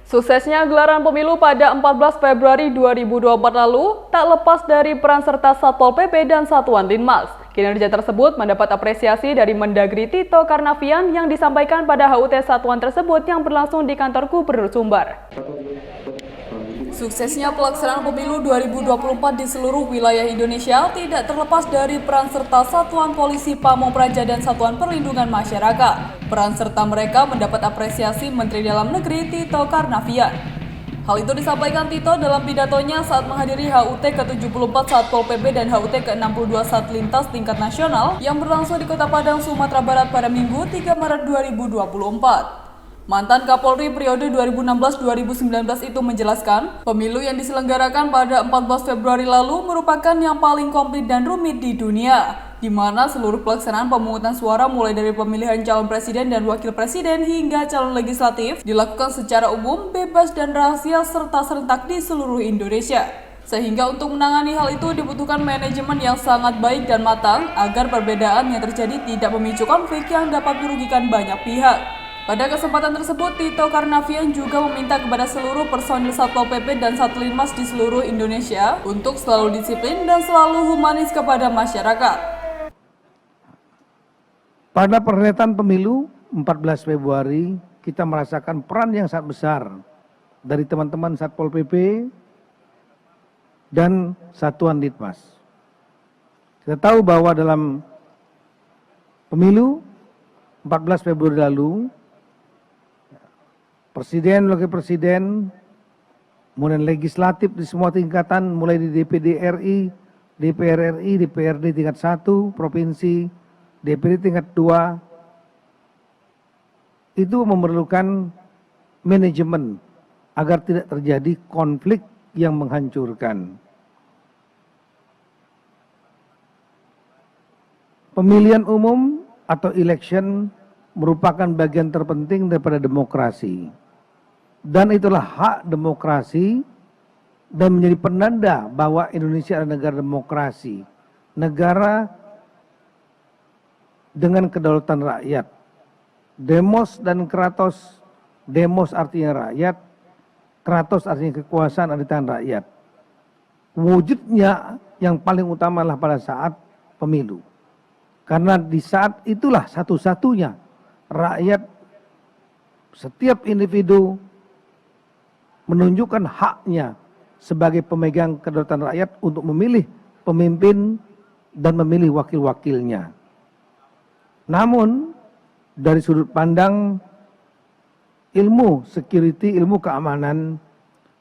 Suksesnya gelaran pemilu pada 14 Februari 2024 lalu tak lepas dari peran serta Satpol PP dan Satuan Linmas. Kinerja tersebut mendapat apresiasi dari Mendagri Tito Karnavian yang disampaikan pada HUT satuan tersebut yang berlangsung di kantor Gubernur Sumbar. Suksesnya pelaksanaan pemilu 2024 di seluruh wilayah Indonesia tidak terlepas dari peran serta Satuan Polisi Pamong Praja dan Satuan Perlindungan Masyarakat. Peran serta mereka mendapat apresiasi Menteri Dalam Negeri Tito Karnavian. Hal itu disampaikan Tito dalam pidatonya saat menghadiri HUT ke-74 Satpol PP dan HUT ke-62 Satlintas tingkat nasional yang berlangsung di Kota Padang, Sumatera Barat pada Minggu 3 Maret 2024. Mantan Kapolri periode 2016-2019 itu menjelaskan, pemilu yang diselenggarakan pada 14 Februari lalu merupakan yang paling komplit dan rumit di dunia, di mana seluruh pelaksanaan pemungutan suara mulai dari pemilihan calon presiden dan wakil presiden hingga calon legislatif dilakukan secara umum, bebas dan rahasia serta serentak di seluruh Indonesia. Sehingga untuk menangani hal itu dibutuhkan manajemen yang sangat baik dan matang agar perbedaan yang terjadi tidak memicu konflik yang dapat merugikan banyak pihak. Pada kesempatan tersebut, Tito Karnavian juga meminta kepada seluruh personil Satpol PP dan Satlinmas di seluruh Indonesia untuk selalu disiplin dan selalu humanis kepada masyarakat. Pada perhelatan pemilu 14 Februari, kita merasakan peran yang sangat besar dari teman-teman Satpol PP dan Satuan Litmas. Kita tahu bahwa dalam pemilu 14 Februari lalu, Presiden, Wakil Presiden, kemudian legislatif di semua tingkatan, mulai di DPD RI, DPR RI, DPRD tingkat 1, Provinsi, DPD tingkat 2, itu memerlukan manajemen agar tidak terjadi konflik yang menghancurkan. Pemilihan umum atau election merupakan bagian terpenting daripada demokrasi. Dan itulah hak demokrasi dan menjadi penanda bahwa Indonesia adalah negara demokrasi. Negara dengan kedaulatan rakyat. Demos dan kratos, demos artinya rakyat, kratos artinya kekuasaan ada di tangan rakyat. Wujudnya yang paling utama adalah pada saat pemilu. Karena di saat itulah satu-satunya rakyat, setiap individu menunjukkan haknya sebagai pemegang kedaulatan rakyat untuk memilih pemimpin dan memilih wakil-wakilnya. Namun, dari sudut pandang ilmu security, ilmu keamanan,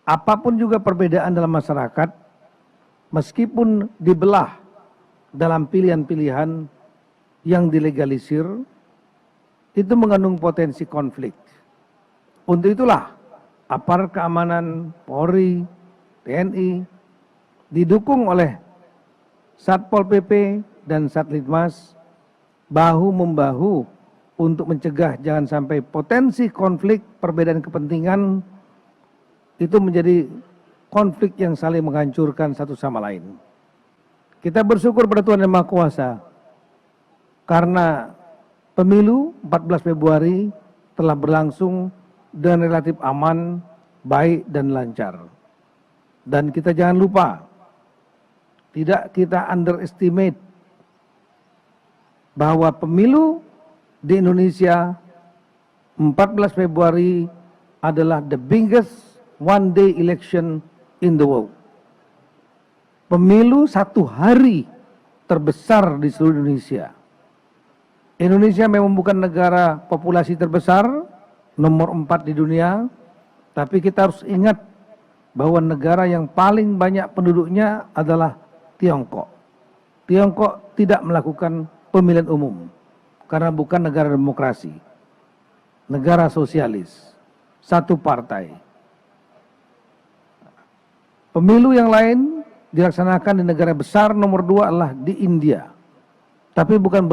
apapun juga perbedaan dalam masyarakat, meskipun dibelah dalam pilihan-pilihan yang dilegalisir, itu mengandung potensi konflik. Untuk itulah, aparat keamanan Polri, TNI, didukung oleh Satpol PP dan Satlinmas, bahu-membahu untuk mencegah jangan sampai potensi konflik perbedaan kepentingan itu menjadi konflik yang saling menghancurkan satu sama lain. Kita bersyukur pada Tuhan Yang Maha Kuasa karena pemilu 14 Februari telah berlangsung dengan relatif aman, baik dan lancar. Dan kita jangan lupa, tidak kita underestimate bahwa pemilu di Indonesia 14 Februari adalah the biggest one day election in the world. Pemilu satu hari terbesar di seluruh Indonesia. Indonesia memang bukan negara populasi terbesar, nomor 4 di dunia, tapi kita harus ingat bahwa negara yang paling banyak penduduknya adalah Tiongkok. Tiongkok tidak melakukan pemilihan umum karena bukan negara demokrasi, negara sosialis, satu partai. Pemilu yang lain dilaksanakan di negara besar nomor 2 adalah di India, tapi bukan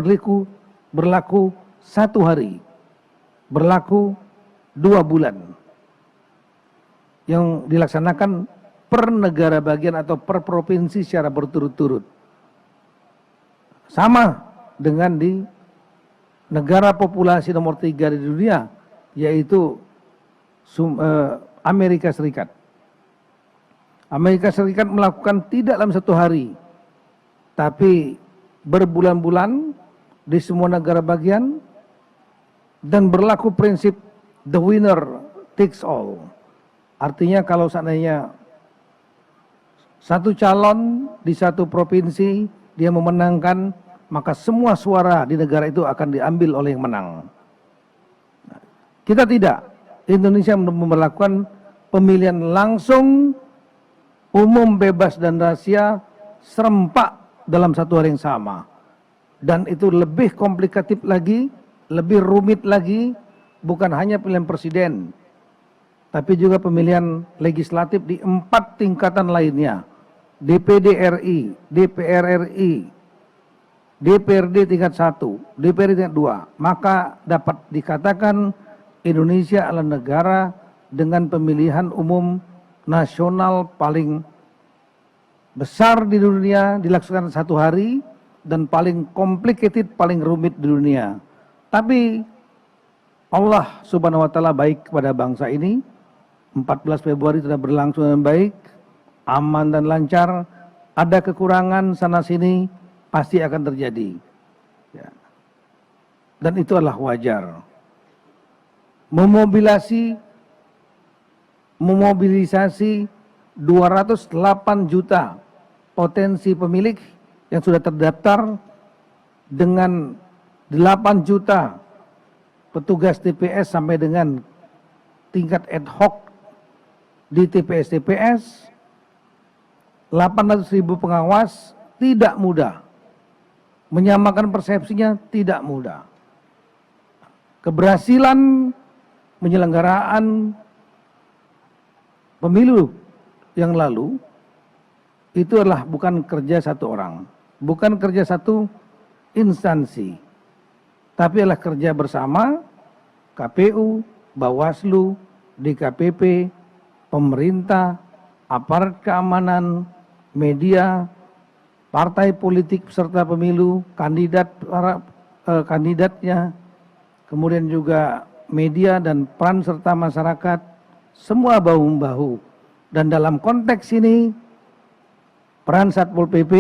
berlaku satu hari, berlaku 2 bulan yang dilaksanakan per negara bagian atau per provinsi secara berturut-turut. Sama dengan di negara populasi nomor 3 di dunia, yaitu Amerika Serikat. Amerika Serikat melakukan tidak dalam satu hari, tapi berbulan-bulan di semua negara bagian, dan berlaku prinsip the winner takes all. Artinya kalau seandainya satu calon di satu provinsi dia memenangkan, maka semua suara di negara itu akan diambil oleh yang menang. Kita tidak. Indonesia memperlakukan pemilihan langsung, umum, bebas dan rahasia, serempak dalam satu hari yang sama. Dan itu lebih komplikatif lagi, lebih rumit lagi, bukan hanya pemilihan presiden, tapi juga pemilihan legislatif di 4 tingkatan lainnya. DPD RI, DPR RI, DPRD tingkat 1, DPRD tingkat 2. Maka dapat dikatakan Indonesia adalah negara dengan pemilihan umum nasional paling besar di dunia, dilaksanakan satu hari, dan paling complicated, paling rumit di dunia. Tapi Allah Subhanahu wa Ta'ala baik kepada bangsa ini. 14 Februari sudah berlangsung dengan baik, aman dan lancar. Ada kekurangan sana sini, pasti akan terjadi. Ya. Dan itu adalah wajar. Memobilisasi 208 juta potensi pemilih yang sudah terdaftar dengan 8 juta petugas TPS sampai dengan tingkat ad hoc di TPS-TPS, 800.000 pengawas, tidak mudah. Menyamakan persepsinya tidak mudah. Keberhasilan penyelenggaraan pemilu yang lalu itu adalah bukan kerja satu orang, bukan kerja satu instansi, tapi adalah kerja bersama KPU, Bawaslu, DKPP, pemerintah, aparat keamanan, media, partai politik peserta pemilu, kandidatnya, kemudian juga media dan peran serta masyarakat, semua bahu-membahu. Dan dalam konteks ini, peran Satpol PP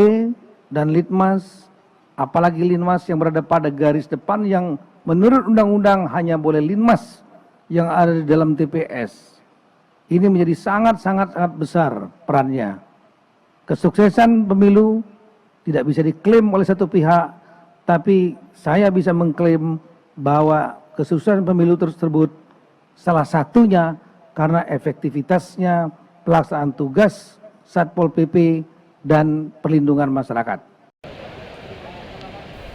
dan Litmas, apalagi Linmas yang berada pada garis depan yang menurut undang-undang hanya boleh Linmas yang ada di dalam TPS. Ini menjadi sangat besar perannya. Kesuksesan pemilu tidak bisa diklaim oleh satu pihak, tapi saya bisa mengklaim bahwa kesuksesan pemilu tersebut salah satunya karena efektivitasnya pelaksanaan tugas Satpol PP dan perlindungan masyarakat.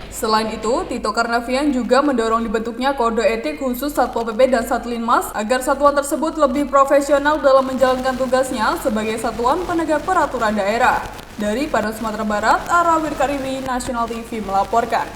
Selain itu, Tito Karnavian juga mendorong dibentuknya kode etik khusus Satpol PP dan Satlinmas agar satuan tersebut lebih profesional dalam menjalankan tugasnya sebagai satuan penegak peraturan daerah. Dari Padang Sumatera Barat, Ara Wirkariwi, National TV melaporkan.